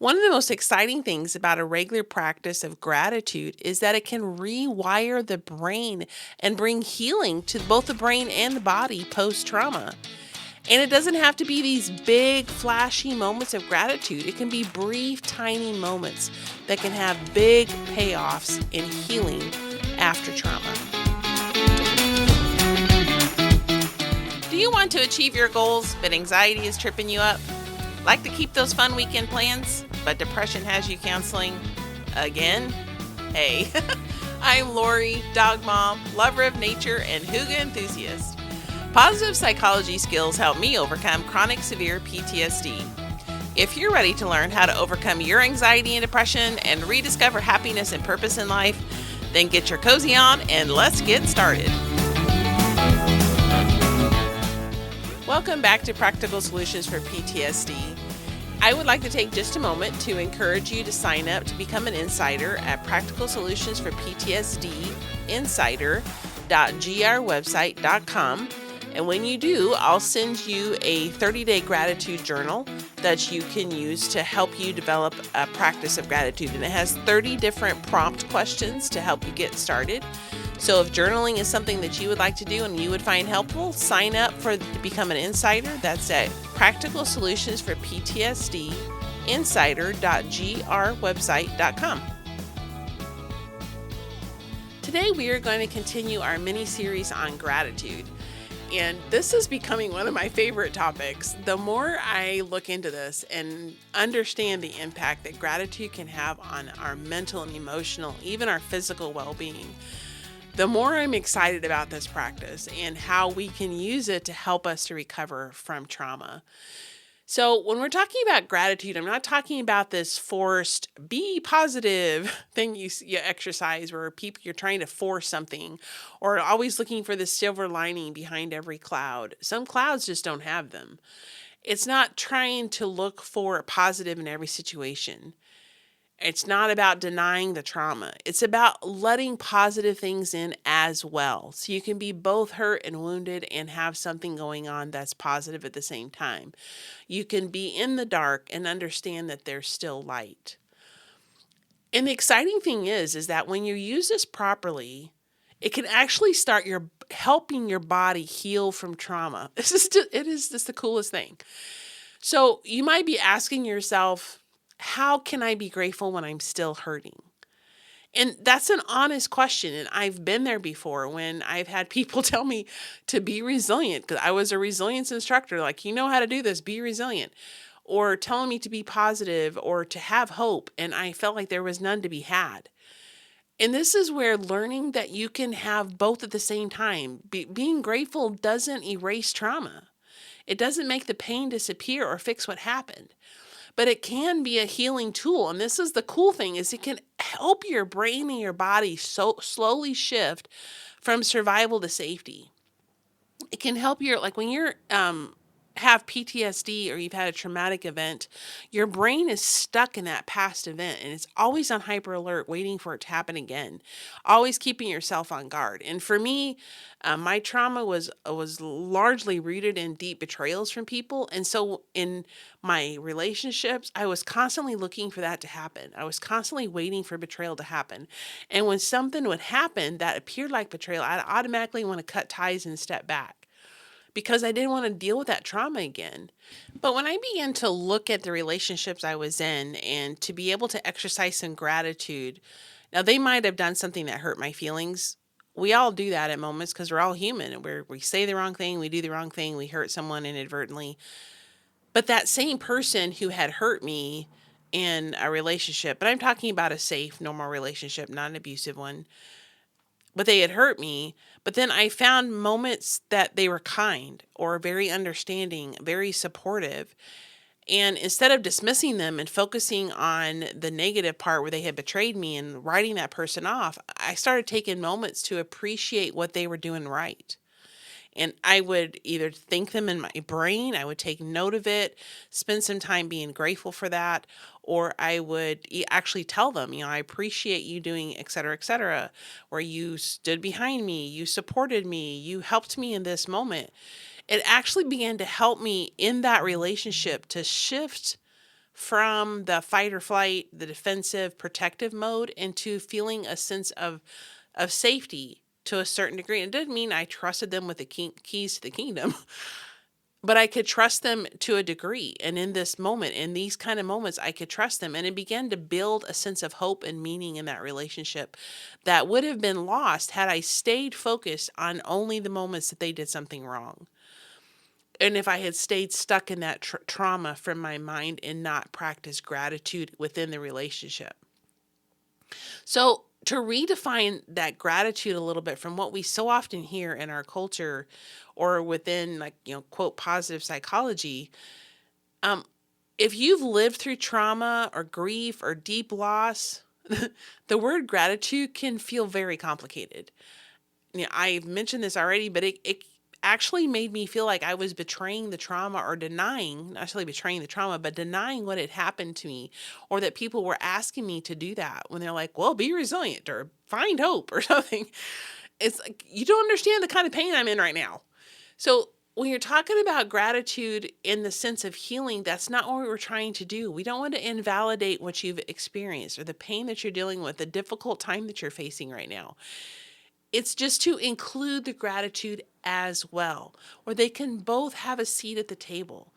One of the most exciting things about a regular practice of gratitude is that it can rewire the brain and bring healing to both the brain and the body post trauma. And it doesn't have to be these big, flashy moments of gratitude. It can be brief, tiny moments that can have big payoffs in healing after trauma. Do you want to achieve your goals, but anxiety is tripping you up? Like to keep those fun weekend plans, but depression has you counseling again? Hey, I'm Lori, dog mom, lover of nature, and hygge enthusiast. Positive psychology skills help me overcome chronic severe PTSD. If you're ready to learn how to overcome your anxiety and depression and rediscover happiness and purpose in life, then get your cozy on and let's get started. Welcome back to Practical Solutions for PTSD. I would like to take just a moment to encourage you to sign up to become an insider at Practical Solutions for PTSD insider.grwebsite.com. And when you do, I'll send you a 30-day gratitude journal that you can use to help you develop a practice of gratitude. And it has 30 different prompt questions to help you get started. So if journaling is something that you would like to do and you would find helpful, sign up to become an insider. That's at Practical Solutions for PTSD insider.grwebsite.com. Today we are going to continue our mini-series on gratitude. And this is becoming one of my favorite topics. The more I look into this and understand the impact that gratitude can have on our mental and emotional, even our physical well-being, the more I'm excited about this practice and how we can use it to help us to recover from trauma. So when we're talking about gratitude, I'm not talking about this forced be positive thing you exercise where you're trying to force something or always looking for the silver lining behind every cloud. Some clouds just don't have them. It's not trying to look for a positive in every situation. It's not about denying the trauma. It's about letting positive things in as well. So you can be both hurt and wounded and have something going on that's positive at the same time. You can be in the dark and understand that there's still light. And the exciting thing is that when you use this properly, it can actually start helping your body heal from trauma. It is just the coolest thing. So you might be asking yourself, how can I be grateful when I'm still hurting? And that's an honest question. And I've been there before when I've had people tell me to be resilient because I was a resilience instructor. Like, you know how to do this, be resilient. Or telling me to be positive or to have hope. And I felt like there was none to be had. And this is where learning that you can have both at the same time. Being grateful doesn't erase trauma. It doesn't make the pain disappear or fix what happened. But it can be a healing tool. And this is the cool thing is it can help your brain and your body so slowly shift from survival to safety. It can help when you're have PTSD or you've had a traumatic event, your brain is stuck in that past event and it's always on hyper alert waiting for it to happen again, always keeping yourself on guard. And for me, my trauma was largely rooted in deep betrayals from people. And so in my relationships, I was constantly looking for that to happen. I was constantly waiting for betrayal to happen. And when something would happen that appeared like betrayal, I'd automatically want to cut ties and step back, because I didn't want to deal with that trauma again. But when I began to look at the relationships I was in and to be able to exercise some gratitude, now they might have done something that hurt my feelings. We all do that at moments because we're all human and we say the wrong thing, we do the wrong thing, we hurt someone inadvertently. But that same person who had hurt me in a relationship, but I'm talking about a safe, normal relationship, not an abusive one, but they had hurt me. But then I found moments that they were kind or very understanding, very supportive. And instead of dismissing them and focusing on the negative part where they had betrayed me and writing that person off, I started taking moments to appreciate what they were doing right. And I would either think them in my brain, I would take note of it, spend some time being grateful for that, or I would actually tell them, I appreciate you doing et cetera, where you stood behind me, you supported me, you helped me in this moment. It actually began to help me in that relationship to shift from the fight or flight, the defensive, protective mode into feeling a sense of safety to a certain degree. It didn't mean I trusted them with the keys to the kingdom, but I could trust them to a degree. And in this moment, in these kind of moments, I could trust them. And it began to build a sense of hope and meaning in that relationship that would have been lost had I stayed focused on only the moments that they did something wrong. And if I had stayed stuck in that trauma from my mind and not practiced gratitude within the relationship. So, to redefine that gratitude a little bit from what we so often hear in our culture or within, like, quote, positive psychology, if you've lived through trauma or grief or deep loss, the word gratitude can feel very complicated. I've mentioned this already, but it actually made me feel like I was betraying the trauma or denying, not necessarily betraying the trauma, but denying what had happened to me, or that people were asking me to do that when they're like, well, be resilient or find hope or something. It's like, you don't understand the kind of pain I'm in right now. So when you're talking about gratitude in the sense of healing, that's not what we're trying to do. We don't want to invalidate what you've experienced or the pain that you're dealing with, the difficult time that you're facing right now. It's just to include the gratitude as well, or they can both have a seat at the table.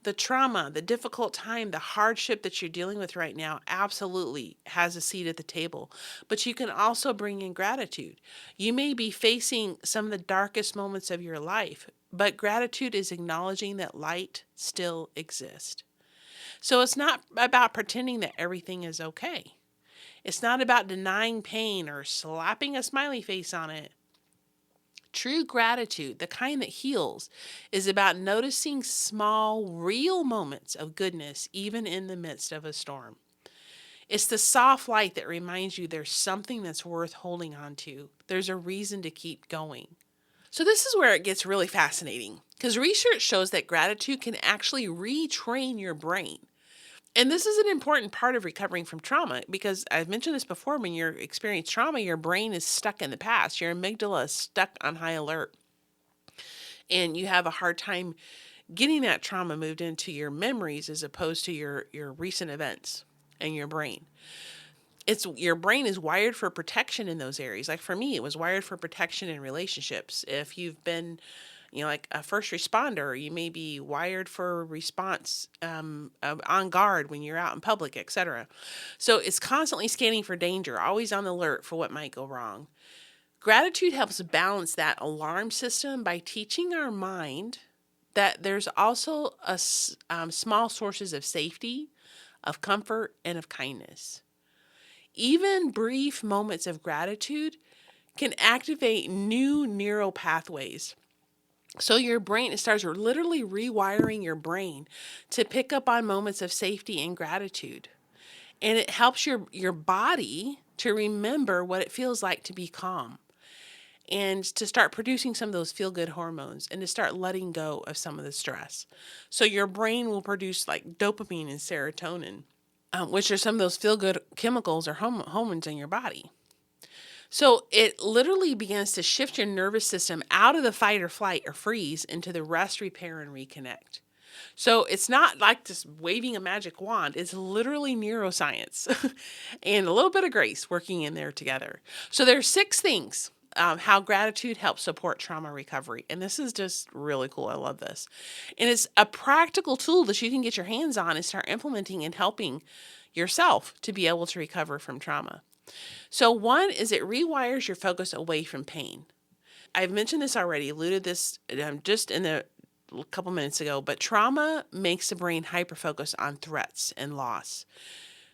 The trauma, the difficult time, the hardship that you're dealing with right now absolutely has a seat at the table. But you can also bring in gratitude. You may be facing some of the darkest moments of your life, but gratitude is acknowledging that light still exists. So it's not about pretending that everything is okay. It's not about denying pain or slapping a smiley face on it. True gratitude, the kind that heals, is about noticing small, real moments of goodness, even in the midst of a storm. It's the soft light that reminds you there's something that's worth holding on to. There's a reason to keep going. So this is where it gets really fascinating, because research shows that gratitude can actually retrain your brain. And this is an important part of recovering from trauma, because I've mentioned this before, when you experience trauma, your brain is stuck in the past. Your amygdala is stuck on high alert. And you have a hard time getting that trauma moved into your memories as opposed to your recent events in your brain. Your brain is wired for protection in those areas. Like for me, it was wired for protection in relationships. If you've been like a first responder, you may be wired for response, on guard when you're out in public, etc. So it's constantly scanning for danger, always on alert for what might go wrong. Gratitude helps balance that alarm system by teaching our mind that there's also small sources of safety, of comfort, and of kindness. Even brief moments of gratitude can activate new neural pathways. So your brain, it starts literally rewiring your brain to pick up on moments of safety and gratitude. And it helps your body to remember what it feels like to be calm and to start producing some of those feel-good hormones and to start letting go of some of the stress. So your brain will produce like dopamine and serotonin, which are some of those feel-good chemicals or hormones in your body. So it literally begins to shift your nervous system out of the fight or flight or freeze into the rest, repair, and reconnect. So it's not like just waving a magic wand. It's literally neuroscience and a little bit of grace working in there together. So there's 6 things how gratitude helps support trauma recovery. And this is just really cool. I love this. And it's a practical tool that you can get your hands on and start implementing and helping yourself to be able to recover from trauma. So 1 is it rewires your focus away from pain. I've mentioned this already, alluded this just in a couple minutes ago, but trauma makes the brain hyper-focus on threats and loss.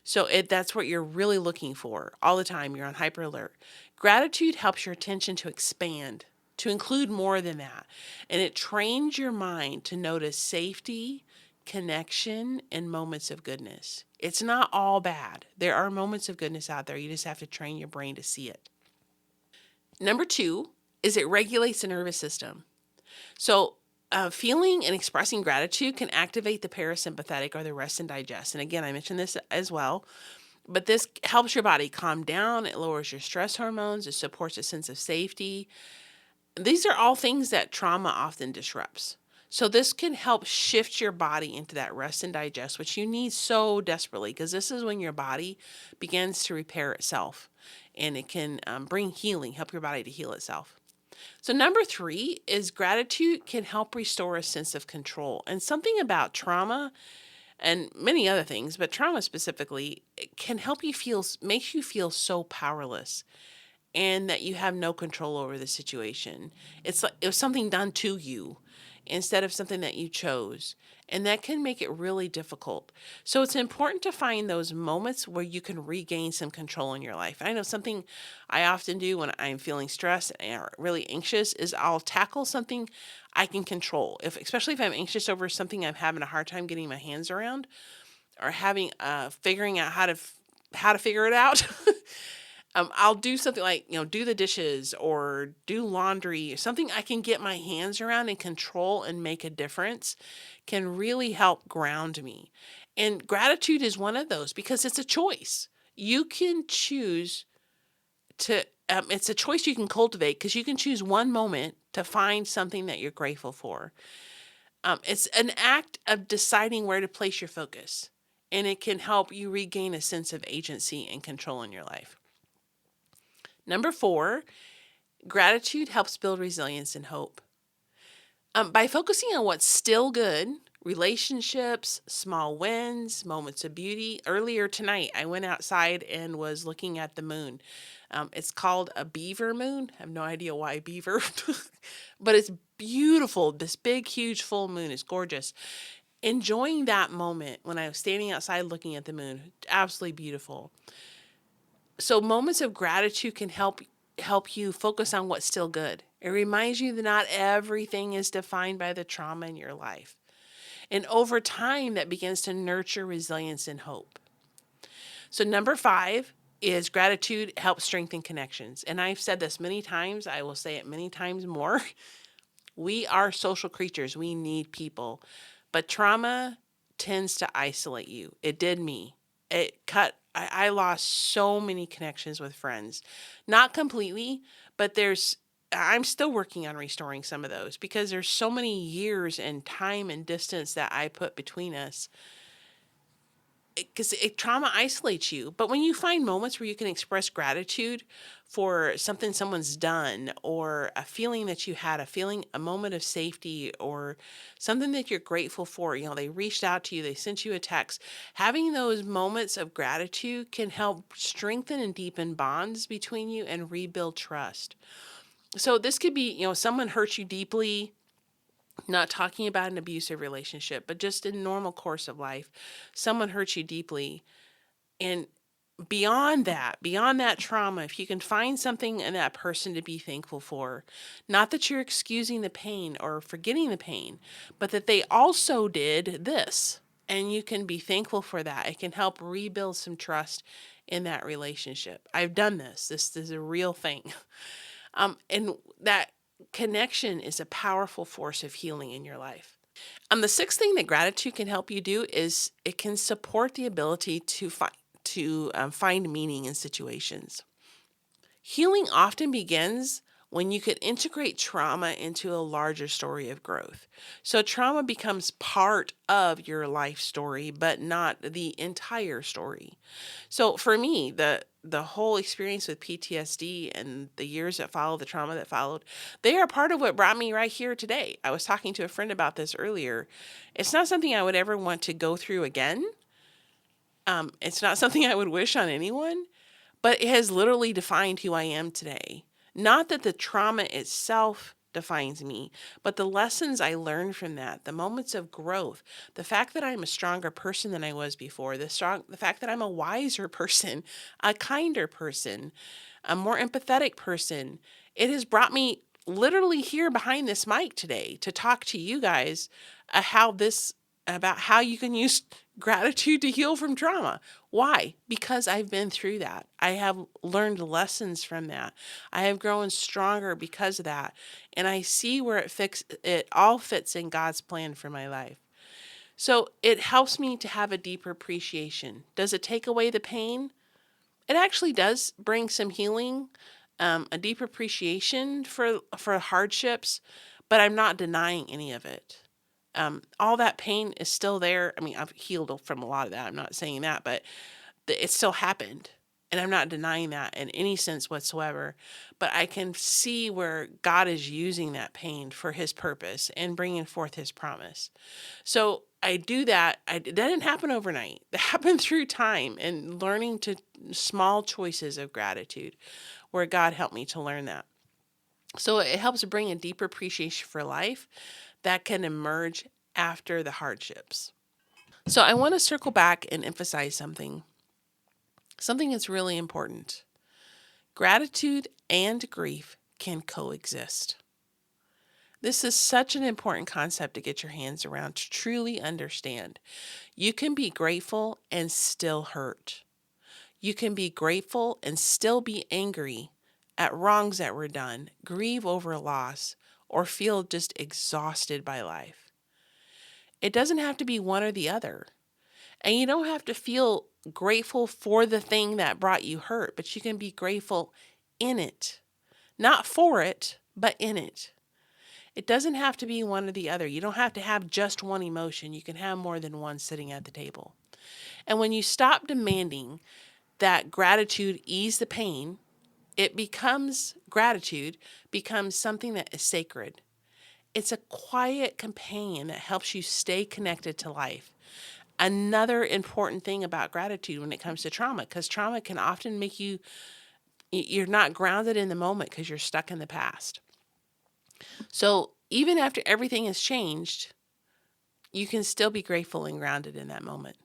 So that's what you're really looking for all the time. You're on hyper alert. Gratitude helps your attention to expand, to include more than that. And it trains your mind to notice safety, connection, and moments of goodness. It's not all bad. There are moments of goodness out there. You just have to train your brain to see it. Number 2 is it regulates the nervous system. So feeling and expressing gratitude can activate the parasympathetic or the rest and digest. And again, I mentioned this as well, but this helps your body calm down. It lowers your stress hormones. It supports a sense of safety. These are all things that trauma often disrupts. So this can help shift your body into that rest and digest, which you need so desperately, because this is when your body begins to repair itself, and it can bring healing, help your body to heal itself. So number 3 is gratitude can help restore a sense of control. And something about trauma and many other things, but trauma specifically, it can help you feel, makes you feel so powerless and that you have no control over the situation. It's like it was something done to you instead of something that you chose. And that can make it really difficult. So it's important to find those moments where you can regain some control in your life. I know something I often do when I'm feeling stressed or really anxious is I'll tackle something I can control. Especially if I'm anxious over something I'm having a hard time getting my hands around or having figuring out how to figure it out. I'll do something like, do the dishes or do laundry, something I can get my hands around and control and make a difference can really help ground me. And gratitude is one of those because it's a choice. You can choose it's a choice you can cultivate because you can choose one moment to find something that you're grateful for. It's an act of deciding where to place your focus, and it can help you regain a sense of agency and control in your life. Number 4, gratitude helps build resilience and hope. By focusing on what's still good, relationships, small wins, moments of beauty. Earlier tonight, I went outside and was looking at the moon. It's called a beaver moon. I have no idea why beaver, but it's beautiful. This big, huge full moon is gorgeous. Enjoying that moment when I was standing outside looking at the moon, absolutely beautiful. So moments of gratitude can help you focus on what's still good. It reminds you that not everything is defined by the trauma in your life. And over time, that begins to nurture resilience and hope. So number 5 is gratitude helps strengthen connections. And I've said this many times. I will say it many times more. We are social creatures. We need people. But trauma tends to isolate you. It did me. I lost so many connections with friends. Not completely, but I'm still working on restoring some of those because there's so many years and time and distance that I put between us. Because trauma isolates you. But when you find moments where you can express gratitude for something someone's done or a feeling that you had, a moment of safety or something that you're grateful for, they reached out to you, they sent you a text. Having those moments of gratitude can help strengthen and deepen bonds between you and rebuild trust. So this could be, someone hurt you deeply. Not talking about an abusive relationship, but just in normal course of life, someone hurt you deeply. And beyond that trauma, if you can find something in that person to be thankful for, not that you're excusing the pain or forgetting the pain, but that they also did this, and you can be thankful for that. It can help rebuild some trust in that relationship. I've done this. This is a real thing. And that connection is a powerful force of healing in your life. The 6th thing that gratitude can help you do is it can support the ability to find meaning in situations. Healing often begins when you can integrate trauma into a larger story of growth. So trauma becomes part of your life story, but not the entire story. So for me, the whole experience with PTSD and the years that followed, the trauma that followed, they are part of what brought me right here today. I was talking to a friend about this earlier. It's not something I would ever want to go through again. It's not something I would wish on anyone, but it has literally defined who I am today. Not that the trauma itself defines me, but the lessons I learned from that, the moments of growth, the fact that I'm a stronger person than I was before, the fact that I'm a wiser person, a kinder person, a more empathetic person. It has brought me literally here behind this mic today to talk to you guys about how you can use gratitude to heal from trauma. Why? Because I've been through that. I have learned lessons from that. I have grown stronger because of that. And I see where it all fits in God's plan for my life. So it helps me to have a deeper appreciation. Does it take away the pain? It actually does bring some healing, a deep appreciation for hardships, but I'm not denying any of it. All that pain is still there. I mean, I've healed from a lot of that. I'm not saying that, but it still happened. And I'm not denying that in any sense whatsoever. But I can see where God is using that pain for his purpose and bringing forth his promise. So I do that. That didn't happen overnight. That happened through time and learning to small choices of gratitude where God helped me to learn that. So it helps bring a deeper appreciation for life that can emerge after the hardships. So I want to circle back and emphasize something that's really important. Gratitude and grief can coexist. This is such an important concept to get your hands around to truly understand. You can be grateful and still hurt. You can be grateful and still be angry at wrongs that were done, grieve over loss, or feel just exhausted by life. It doesn't have to be one or the other. And you don't have to feel grateful for the thing that brought you hurt, but you can be grateful in it. Not for it, but in it. It doesn't have to be one or the other. You don't have to have just one emotion. You can have more than one sitting at the table. And when you stop demanding that gratitude ease the pain, gratitude becomes something that is sacred. It's a quiet companion that helps you stay connected to life. Another important thing about gratitude when it comes to trauma, because trauma can often make you're not grounded in the moment because you're stuck in the past. So even after everything has changed, you can still be grateful and grounded in that moment.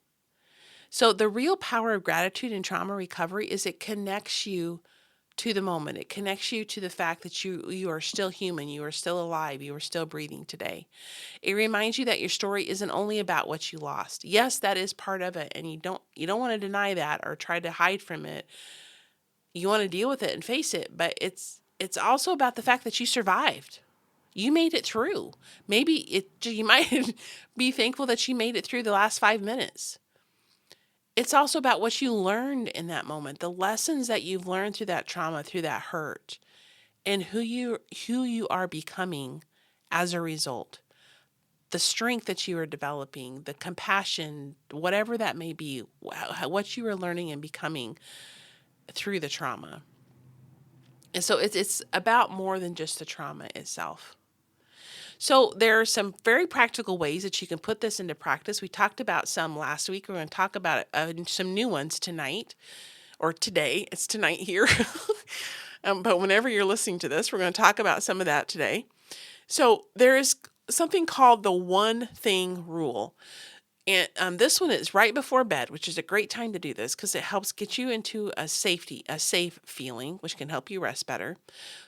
So the real power of gratitude in trauma recovery is it connects you to the moment. It connects you to the fact that you are still human, you are still alive, you are still breathing today. It reminds you that your story isn't only about what you lost. Yes, that is part of it, and you don't want to deny that or try to hide from it. You want to deal with it and face it, but it's also about the fact that you survived. You made it through. You might be thankful that you made it through the last 5 minutes. It's also about what you learned in that moment, the lessons that you've learned through that trauma, through that hurt, and who you are becoming as a result. The strength that you are developing, the compassion, whatever that may be, what you are learning and becoming through the trauma. And so it's about more than just the trauma itself. So there are some very practical ways that you can put this into practice. We talked about some last week. We're going to talk about some new ones tonight or today. It's tonight here. But whenever you're listening to this, we're going to talk about some of that today. So there is something called the one thing rule. And this one is right before bed, which is a great time to do this because it helps get you into a safe feeling, which can help you rest better.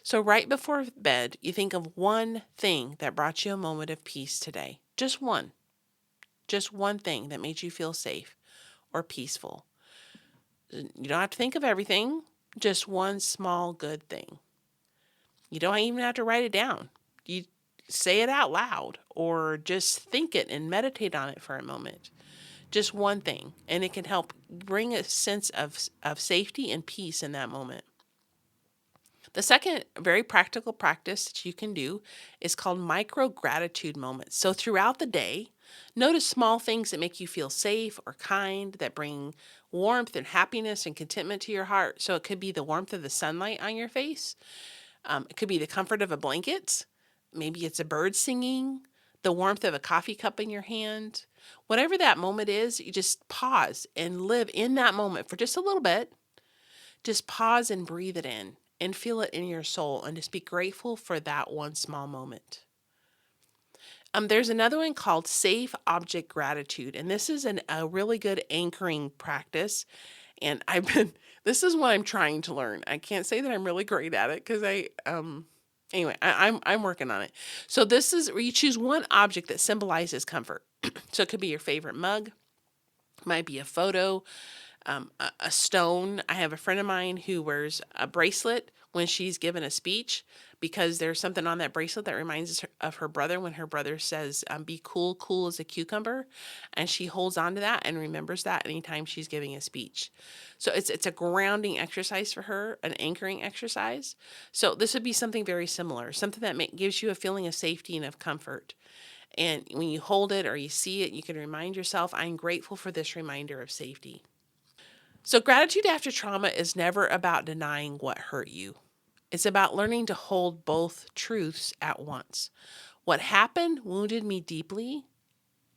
So right before bed, you think of one thing that brought you a moment of peace today. Just one thing that made you feel safe or peaceful. You don't have to think of everything, just one small good thing. You don't even have to write it down. You say it out loud or just think it and meditate on it for a moment. Just one thing. And it can help bring a sense of safety and peace in that moment. The second very practical practice that you can do is called micro gratitude moments. So throughout the day, notice small things that make you feel safe or kind, that bring warmth and happiness and contentment to your heart. So it could be the warmth of the sunlight on your face. It could be the comfort of a blanket. Maybe it's a bird singing, the warmth of a coffee cup in your hand. Whatever that moment is, you just pause and live in that moment for just a little bit. Just pause and breathe it in and feel it in your soul and just be grateful for that one small moment. There's another one called safe object gratitude, and this is a really good anchoring practice. And this is what I'm trying to learn. I can't say that I'm really great at it because anyway, I'm working on it. So this is where you choose one object that symbolizes comfort. So it could be your favorite mug, might be a photo, a stone. I have a friend of mine who wears a bracelet when she's given a speech because there's something on that bracelet that reminds her of her brother when her brother says, be cool as a cucumber. And she holds on to that and remembers that anytime she's giving a speech. So it's a grounding exercise for her, an anchoring exercise. So this would be something very similar, something that gives you a feeling of safety and of comfort. And when you hold it or you see it, you can remind yourself, I'm grateful for this reminder of safety. So gratitude after trauma is never about denying what hurt you. It's about learning to hold both truths at once. What happened wounded me deeply,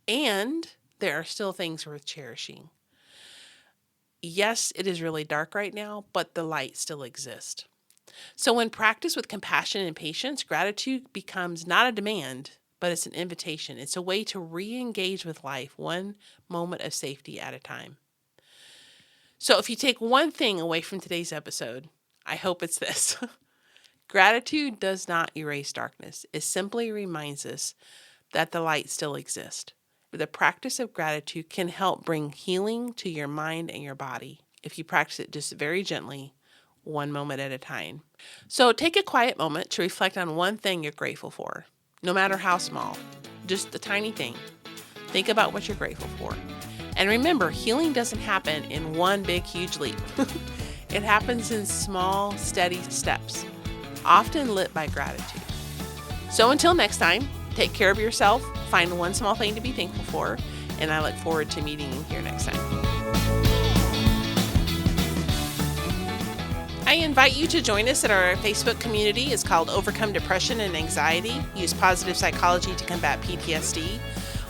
and there are still things worth cherishing. Yes, it is really dark right now, but the light still exists. So when practiced with compassion and patience, gratitude becomes not a demand, but it's an invitation. It's a way to re-engage with life, one moment of safety at a time. So if you take one thing away from today's episode, I hope it's this. Gratitude does not erase darkness. It simply reminds us that the light still exists. The practice of gratitude can help bring healing to your mind and your body if you practice it just very gently, one moment at a time. So take a quiet moment to reflect on one thing you're grateful for, no matter how small, just the tiny thing. Think about what you're grateful for. And remember, healing doesn't happen in one big, huge leap. It happens in small, steady steps, often lit by gratitude. So until next time, take care of yourself, find one small thing to be thankful for, and I look forward to meeting you here next time. I invite you to join us at our Facebook community. It's called Overcome Depression and Anxiety. Use positive psychology to combat PTSD.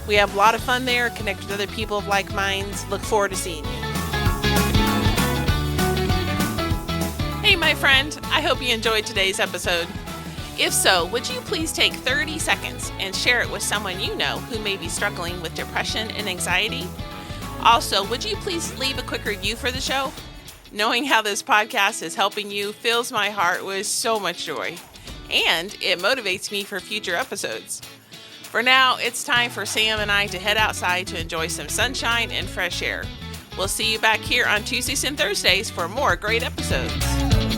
We have a lot of fun there, connect with other people of like minds. Look forward to seeing you. Hey, my friend, I hope you enjoyed today's episode. If so, would you please take 30 seconds and share it with someone you know who may be struggling with depression and anxiety? Also, would you please leave a quick review for the show? Knowing how this podcast is helping you fills my heart with so much joy, and it motivates me for future episodes. For now, it's time for Sam and I to head outside to enjoy some sunshine and fresh air. We'll see you back here on Tuesdays and Thursdays for more great episodes.